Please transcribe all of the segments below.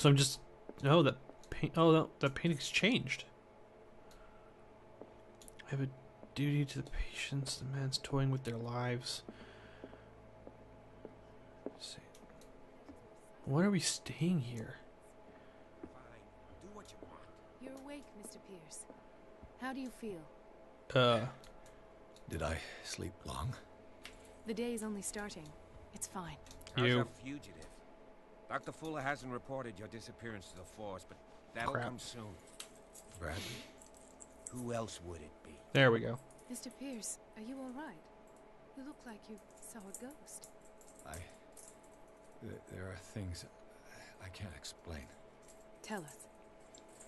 So I'm just... No, that paint... Oh, no, that painting's changed. I have a duty to the patients. The man's toying with their lives. Let's see. Why are we staying here? Fine. Do what you want. You're awake, Mr. Pierce. How do you feel? Did I sleep long? The day is only starting. It's fine. How's You. a fugitive? Dr. Fuller hasn't reported your disappearance to the force, but that'll Crap. come soon. Bradley? Who else would it be? There we go. Mr. Pierce, are you all right? You look like you saw a ghost. There are things I can't explain. Tell us.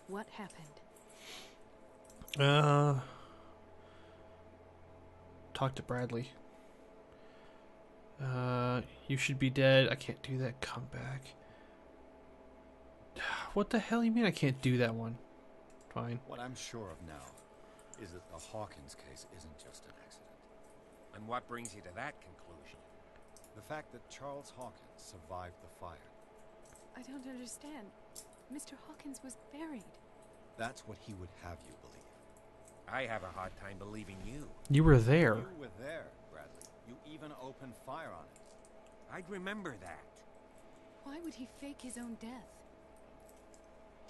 What happened? Talk to Bradley. You should be dead. I can't do that. Come back. What the hell you mean I can't do that one? Fine. What I'm sure of now is that the Hawkins case isn't just an accident. And what brings you to that conclusion? The fact that Charles Hawkins survived the fire. I don't understand. Mr. Hawkins was buried. That's what he would have you believe. I have a hard time believing you. You were there. You were there, Bradley. You even opened fire on it. I'd remember that. Why would he fake his own death?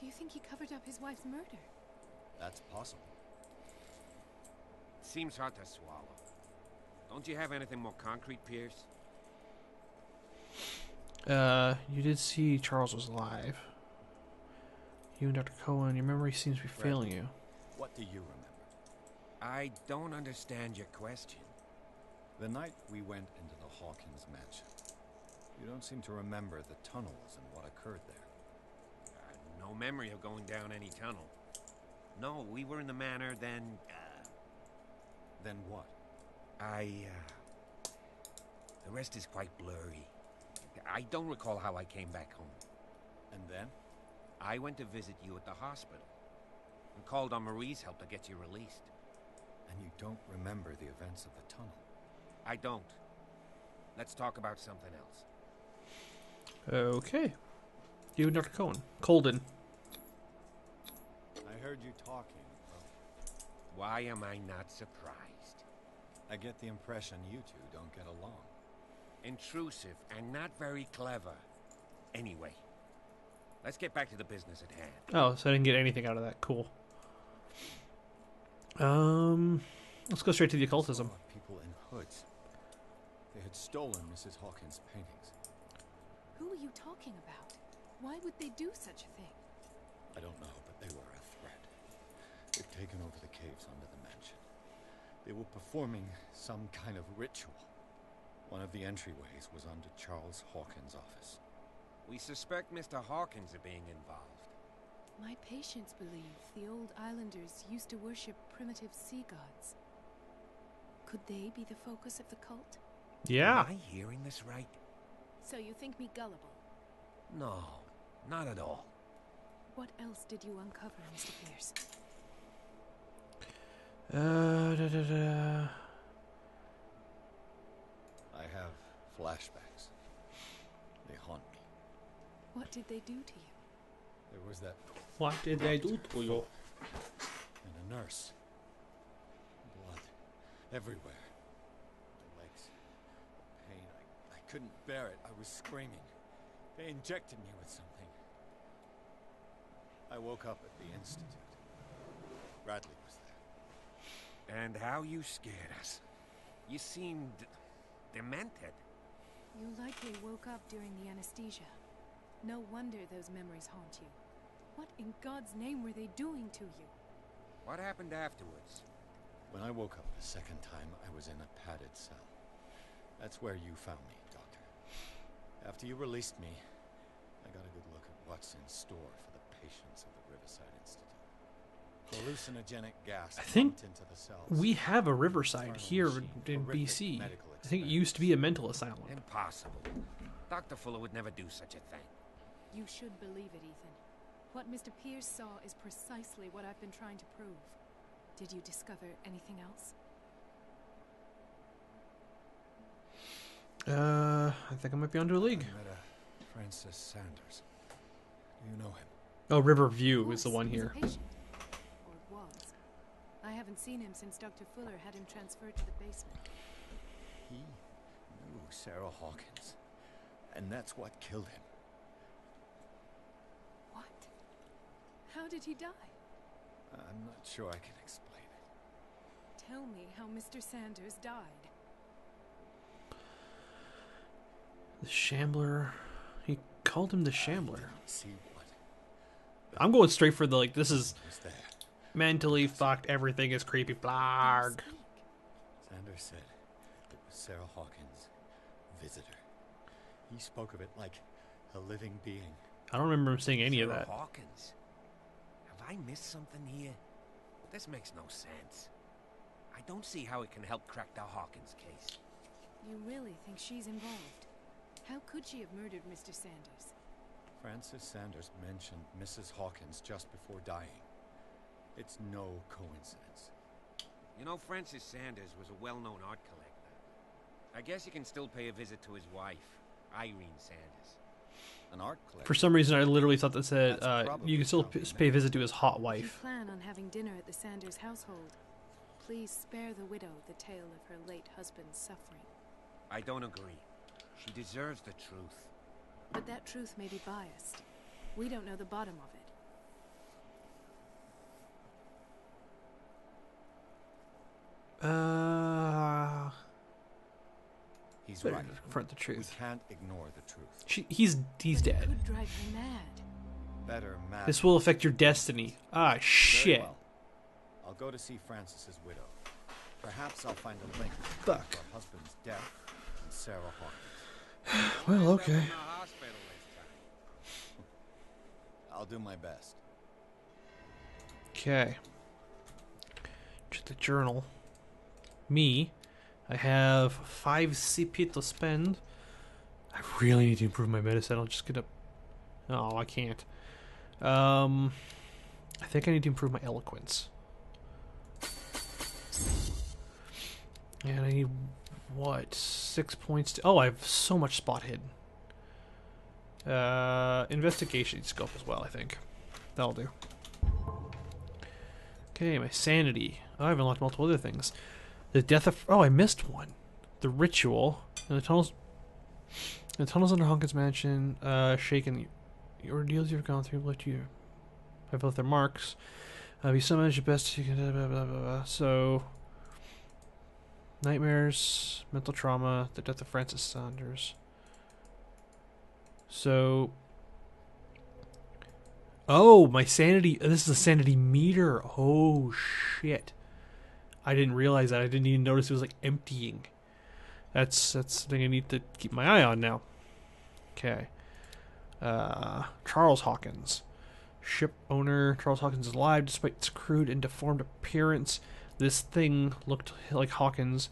Do you think he covered up his wife's murder? That's possible. Seems hard to swallow. Don't you have anything more concrete, Pierce? You did see Charles was alive. You and Dr. Cohen, your memory seems to be failing you. What do you remember? I don't understand your question. The night we went into the Hawkins mansion. You don't seem to remember the tunnels and what occurred there. No memory of going down any tunnel. No, we were in the manor, then... Then what? The rest is quite blurry. I don't recall how I came back home. And then? I went to visit you at the hospital. And called on Marie's help to get you released. And you don't remember the events of the tunnel? I don't. Let's talk about something else. Okay. You and Dr. Cohen. Colden. I heard you talking. Why am I not surprised? I get the impression you two don't get along. Intrusive and not very clever. Anyway, let's get back to the business at hand. Oh, so I didn't get anything out of that. Cool. Let's go straight to the occultism. People in hoods. They had stolen Mrs. Hawkins' paintings. Who are you talking about? Why would they do such a thing? I don't know, but they were a threat. They've taken over the caves under the mansion. They were performing some kind of ritual. One of the entryways was under Charles Hawkins' office. We suspect Mr. Hawkins of being involved. My patients believe the old islanders used to worship primitive sea gods. Could they be the focus of the cult? Yeah. Am I hearing this right? So you think me gullible? No, not at all. What else did you uncover, Mr. Pierce? I have flashbacks. They haunt me. What did they do to you? There was that What did they do to you? and a nurse. Blood everywhere. My legs. The pain. I couldn't bear it. I was screaming. They injected me with something. I woke up at the institute. Bradley was there. And how you scared us. You seemed... demented. You likely woke up during the anesthesia. No wonder those memories haunt you. What in God's name were they doing to you? What happened afterwards? When I woke up the second time, I was in a padded cell. That's where you found me, Doctor. After you released me, I got a good look at what's in store for the patients of the Riverside Institute. Hallucinogenic gas I think pumped into the cells. We have a Riverside Infernal here machine, in horrific BC. medical I think it used to be a mental asylum. Impossible. Dr. Fuller would never do such a thing. You should believe it, Ethan. What Mr. Pierce saw is precisely what I've been trying to prove. Did you discover anything else? I think I might be onto a league. I met a Francis Sanders. Do you know him? Oh, Riverview Of is the course, one he's a here. patient. Or was. I haven't seen him since Dr. Fuller had him transferred to the basement. He knew Sara Hawkins. And that's what killed him. What? How did he die? I'm not sure I can explain it. Tell me how Mr. Sanders died. The Shambler. He called him the Shambler. See what I'm going straight for the, like, this is was there. mentally fucked, everything is creepy. Blarg. Speak. Sanders said it was Sara Hawkins' visitor. He spoke of it like a living being. I don't remember him saying any of Sara that. Hawkins. Have I missed something here? This makes no sense. I don't see how it can help crack the Hawkins case. You really think she's involved? How could she have murdered Mr. Sanders? Francis Sanders mentioned Mrs. Hawkins just before dying. It's no coincidence. You know, Francis Sanders was a well-known art collector. I guess you can still pay a visit to his wife, Irene Sanders. An art collector. For some reason, I literally thought that said That's probably you can still how we pay a met. visit to his hot If you wife. plan on having dinner at the Sanders household, please spare the widow the tale of her late husband's suffering. I don't agree. She deserves the truth. But that truth may be biased. We don't know the bottom of it. He's Better right. confront the We truth. can't ignore the truth. He's But it dead. could drive her mad. Better mad. This will affect your destiny. Ah, Very shit. well. I'll go to see Francis's widow. Perhaps I'll find a link Fuck. between her husband's death and Sara Hawkins. Well, End up okay. in the hospital this time. I'll do my best. Okay. Check the journal. Me, I have 5 CP to spend. I really need to improve my medicine. I'll just get up. Oh, I can't. I think I need to improve my eloquence. And I need, what, 6 points to... Oh, I have so much spot hidden. Investigation scope as well, I think. That'll do. Okay, my sanity. Oh, I've unlocked multiple other things. The death of... Oh, I missed one. The ritual. And the tunnels... The tunnels under Hawkins Mansion. Shaken. The ordeals you've gone through left you... have left their marks. Be so much your best you can... Blah, blah, blah, blah. So... Nightmares. Mental trauma. The death of Francis Sanders. So... Oh, my sanity... This is a sanity meter. Oh, shit. I didn't realize that. I didn't even notice it was, like, emptying. That's something I need to keep my eye on now. Okay. Charles Hawkins. Ship owner. Charles Hawkins is alive despite its crude and deformed appearance. This thing looked like Hawkins.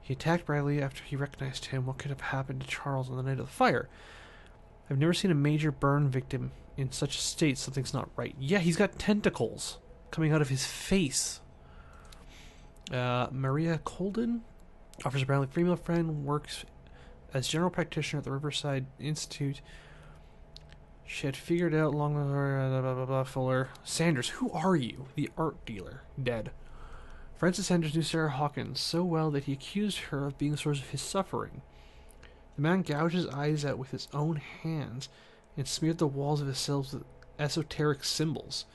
He attacked Bradley after he recognized him. What could have happened to Charles on the night of the fire? I've never seen a major burn victim in such a state. Something's not right. Yeah, he's got tentacles coming out of his face. Maria Colden offers a Bradley female friend, works as general practitioner at the Riverside Institute. She had figured out long blah, blah, blah, blah, Fuller. Sanders, who are you? The art dealer. Dead. Francis Sanders knew Sara Hawkins so well that he accused her of being the source of his suffering. The man gouged his eyes out with his own hands and smeared the walls of his cells with esoteric symbols.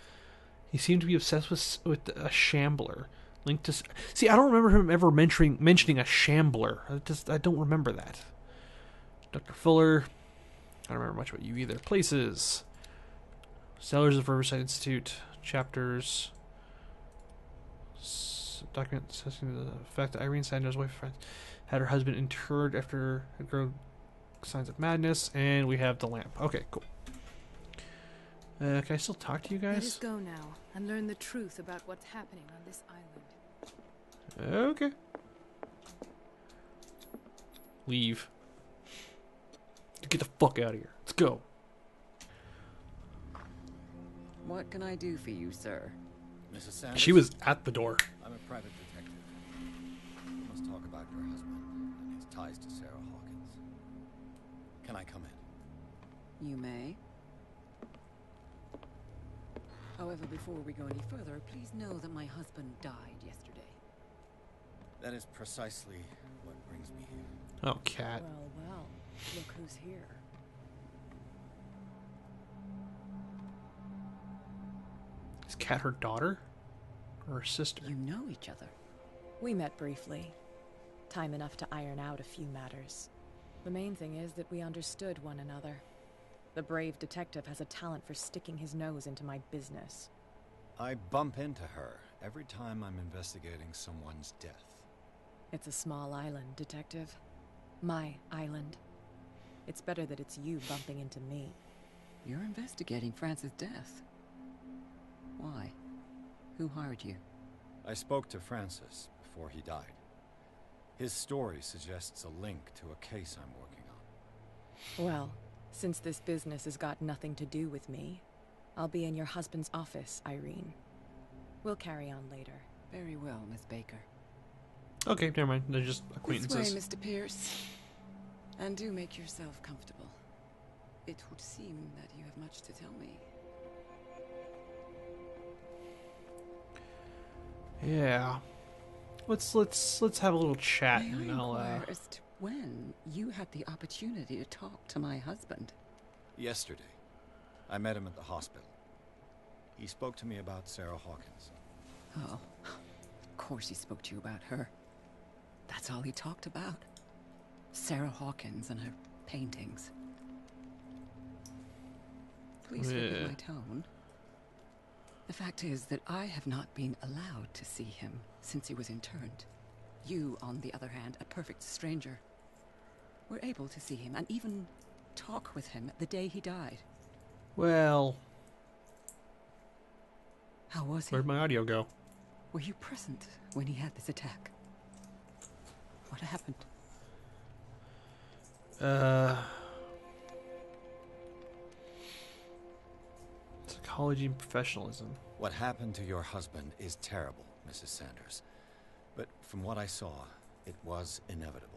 He seemed to be obsessed with a shambler. Linked to... See, I don't remember him ever mentioning a shambler. I don't remember that. Dr. Fuller. I don't remember much about you either. Places. Cellars of Riverside Institute. Chapters. Document assessing the fact that Irene Sanders' wife had her husband interred after had grown signs of madness. And we have the lamp. Okay, cool. Can I still talk to you Let us guys? go now and learn the truth about what's happening on this island. Okay. Leave. Get the fuck out of here. Let's go. What can I do for you, sir? Mrs. Sanders? She was at the door. I'm a private detective. We must talk about your husband and his ties to Sara Hawkins. Can I come in? You may. However, before we go any further, please know that my husband died yesterday. That is precisely what brings me here. Oh, cat. Well, well, look who's here. Is Cat her daughter? Or her sister? You know each other. We met briefly. Time enough to iron out a few matters. The main thing is that we understood one another. The brave detective has a talent for sticking his nose into my business. I bump into her every time I'm investigating someone's death. It's a small island, detective. My island. It's better that it's you bumping into me. You're investigating Francis' death. Why? Who hired you? I spoke to Francis before he died. His story suggests a link to a case I'm working on. Well, since this business has got nothing to do with me, I'll be in your husband's office, Irene. We'll carry on later. Very well, Miss Baker. Okay, never mind. They're just acquaintances. This way, Mr. Pierce. And do make yourself comfortable. It would seem that you have much to tell me. Yeah. Let's have a little chat. May I And I'll, inquire as to when you had the opportunity to talk to my husband? Yesterday, I met him at the hospital. He spoke to me about Sara Hawkins. Oh, of course he spoke to you about her. That's all he talked about. Sara Hawkins and her paintings. Please forgive my tone. The fact is that I have not been allowed to see him since he was interned. You, on the other hand, a perfect stranger, were able to see him and even talk with him the day he died. well, How was he? where'd my audio go? Were you present when he had this attack? What happened? Psychology and professionalism. What happened to your husband is terrible, Mrs. Sanders. But from what I saw, it was inevitable.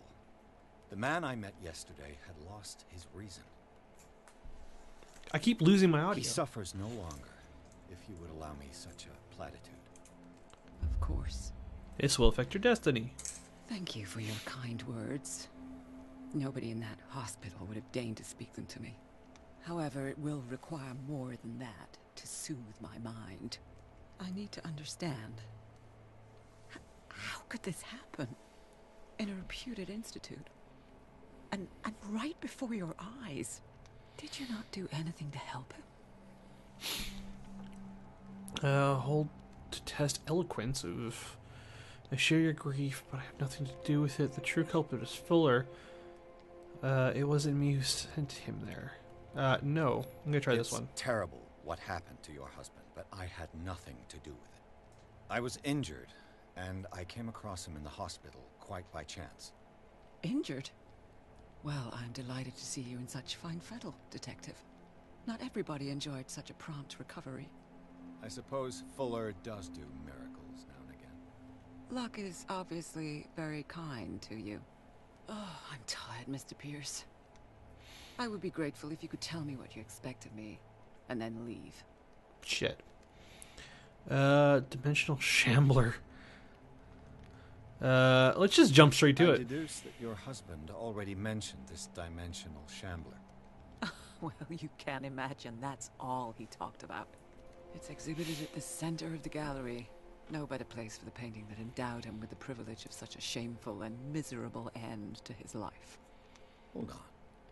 The man I met yesterday had lost his reason. I keep losing my audio. He suffers no longer, if you would allow me such a platitude. Of course. This will affect your destiny. Thank you for your kind words. Nobody in that hospital would have deigned to speak them to me. However, it will require more than that to soothe my mind. I need to understand. How could this happen? In a reputed institute? And right before your eyes? Did you not do anything to help him? Hold to test eloquence of... I share your grief, but I have nothing to do with it. The true culprit is Fuller. It wasn't me who sent him there. No. I'm gonna try this one. It's terrible what happened to your husband, but I had nothing to do with it. I was injured, and I came across him in the hospital quite by chance. Injured? Well, I'm delighted to see you in such fine fettle, Detective. Not everybody enjoyed such a prompt recovery. I suppose Fuller does do miracles now and again. Luck is obviously very kind to you. Oh, I'm tired, Mr. Pierce. I would be grateful if you could tell me what you expect of me, and then leave. Shit. Dimensional Shambler. Let's just jump straight to I it. deduce that your husband already mentioned this dimensional shambler. Well, you can imagine that's all he talked about. It's exhibited at the center of the gallery. No better place for the painting that endowed him with the privilege of such a shameful and miserable end to his life. Hold on.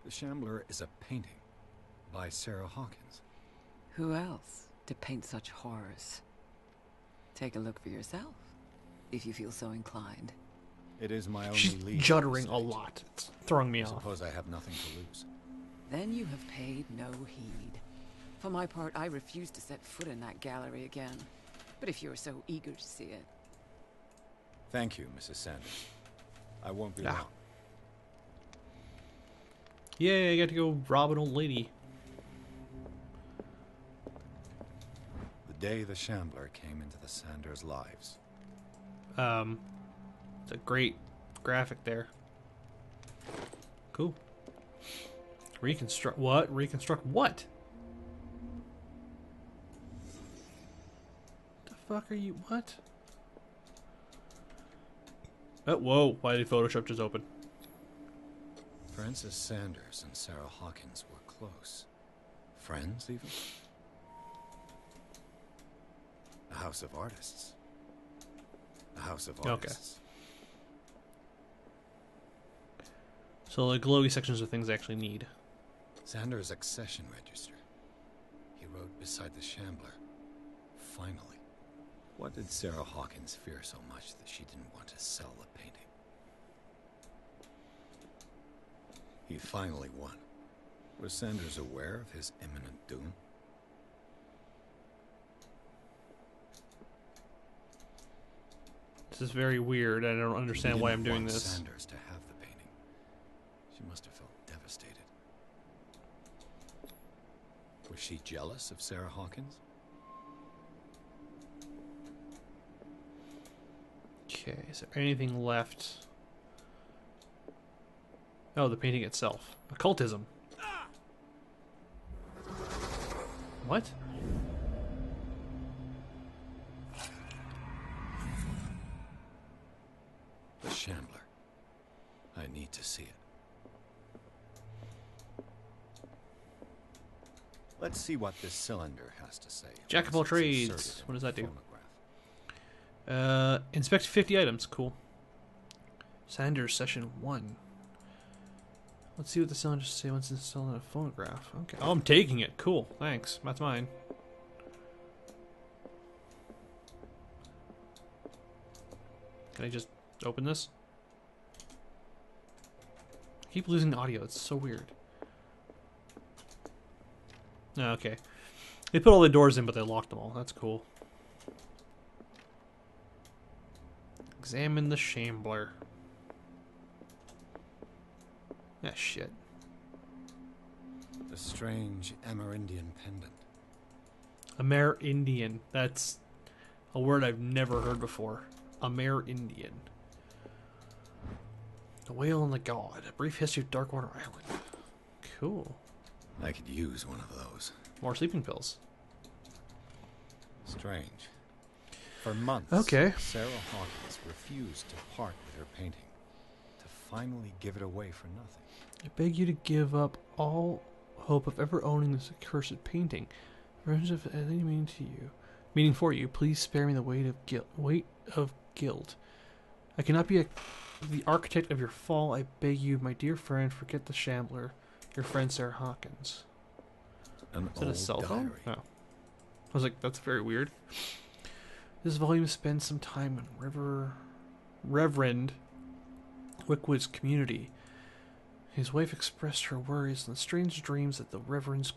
The shambler is a painting by Sara Hawkins. Who else to paint such horrors? Take a look for yourself, if you feel so inclined. It is my only She's lead. juddering a lot. It's throwing me I off. suppose I have nothing to lose. Then you have paid no heed. For my part, I refuse to set foot in that gallery again. But if you're so eager to see it... Thank you, Mrs. Sanders. I won't be Ah. long. Yay, I got to go rob an old lady. The day the shambler came into the Sanders' lives. It's a great graphic there. Cool. Reconstruct what? Reconstruct what? fuck are you? What? Oh, whoa. Why did Photoshop just open? Francis Sanders and Sara Hawkins were close. Friends, even? A house of artists. A house of artists. So the glowy sections are things I actually need. Sanders' accession register. He wrote beside the Shambler. Finally. What did Sara Hawkins fear so much that she didn't want to sell the painting? He finally won. Was Sanders aware of his imminent doom? This is very weird. I don't understand why I'm doing this. Sanders to have the painting. She must have felt devastated. Was she jealous of Sara Hawkins? Okay, is there anything left? Oh, the painting itself. Occultism. What? The Shambler. I need to see it. Let's see what this cylinder has to say. Jack of all trades. What does that do? Inspect 50 items. Cool. Sanders session 1. Let's see what the cylinder say once installed in a phonograph. Okay. Oh, I'm taking it. Cool. Thanks. That's mine. Can I just open this? I keep losing the audio. It's so weird. Oh, okay. They put all the doors in, but they locked them all. That's cool. Examine the Shambler. Ah, shit. The strange Amerindian pendant. Amerindian. That's a word I've never heard before. Amerindian. The Whale and the God. A brief history of Darkwater Island. Cool. I could use one of those. More sleeping pills. Strange. For months, Sara Hawkins refused to part with her painting, to finally give it away for nothing. I beg you to give up all hope of ever owning this accursed painting. Revenge of any meaning for you. Please spare me the weight of guilt. I cannot be the architect of your fall. I beg you, my dear friend, forget the Shambler. Your friend Sara Hawkins. An Is that a cell phone? diary. No. I was like, that's very weird. This volume spends some time in Reverend Wickwood's community. His wife expressed her worries and the strange dreams that the Reverend's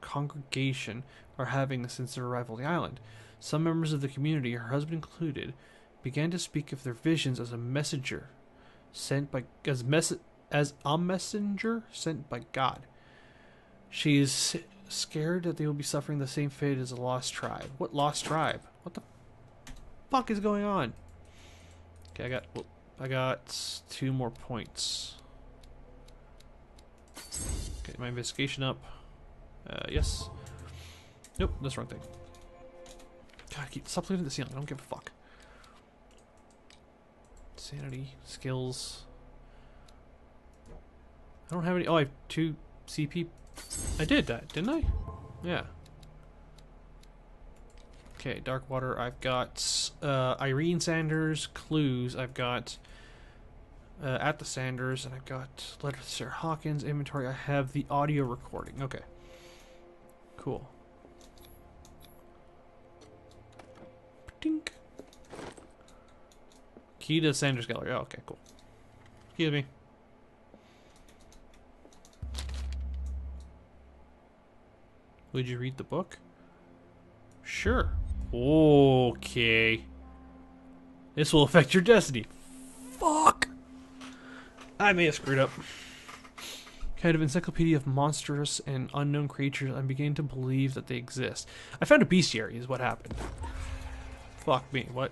congregation are having since their arrival on the island. Some members of the community, her husband included, began to speak of their visions as a messenger sent by God. She is scared that they will be suffering the same fate as a lost tribe. What lost tribe? What the fuck is going on? Okay, I got 2 more points. Okay, my investigation up. Yes. Nope, that's the wrong thing. God, stop looking at the ceiling. I don't give a fuck. Sanity, skills. I don't have any. Oh, I have 2 CP. I did that, didn't I? Yeah. Okay, Darkwater. I've got Irene Sanders, Clues. I've got At the Sanders, and I've got Letter to Sara Hawkins, inventory. I have the audio recording. Okay. Cool. Tink. Key to Sanders Gallery. Oh, okay, cool. Excuse me. Would you read the book? Sure. Okay. This will affect your destiny. Fuck! I may have screwed up. Kind of encyclopedia of monstrous and unknown creatures. I'm beginning to believe that they exist. I found a bestiary is what happened. Fuck me, what?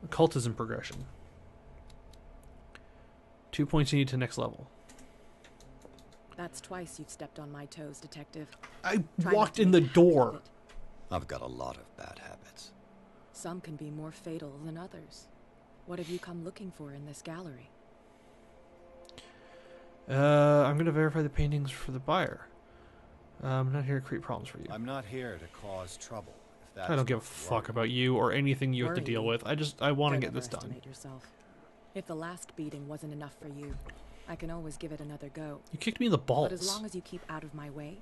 Occultism progression. 2 points you need to next level. That's twice you've stepped on my toes, Detective. I Try walked not to in the make a habit of door. it. I've got a lot of bad habits. Some can be more fatal than others. What have you come looking for in this gallery? I'm going to verify the paintings for the buyer. I'm not here to create problems for you. I'm not here to cause trouble. If that's I don't give a what you fuck worry. about you or anything you have to Worry deal you? with. I want to Don't get this done. overestimate yourself. If the last beating wasn't enough for you, I can always give it another go. You kicked me in the balls. But as long as you keep out of my way,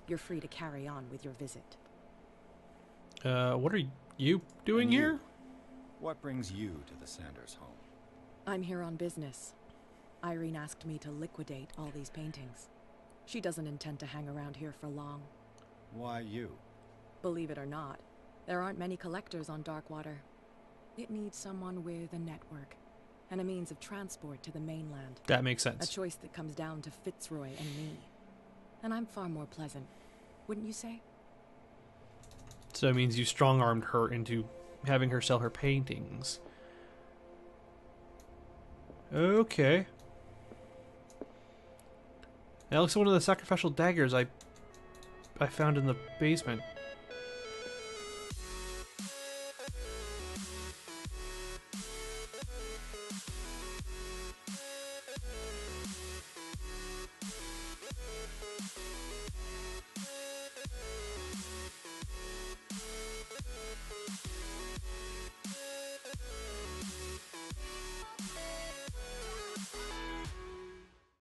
you're free to carry on with your visit. What are you doing And you? here? What brings you to the Sanders home? I'm here on business. Irene asked me to liquidate all these paintings. She doesn't intend to hang around here for long. Why you? Believe it or not, there aren't many collectors on Darkwater. It needs someone with a network and a means of transport to the mainland. That makes A sense. choice that comes down to Fitzroy and me. And I'm far more pleasant, wouldn't you say? So that means you strong-armed her into having her sell her paintings. Okay. That looks like one of the sacrificial daggers I found in the basement.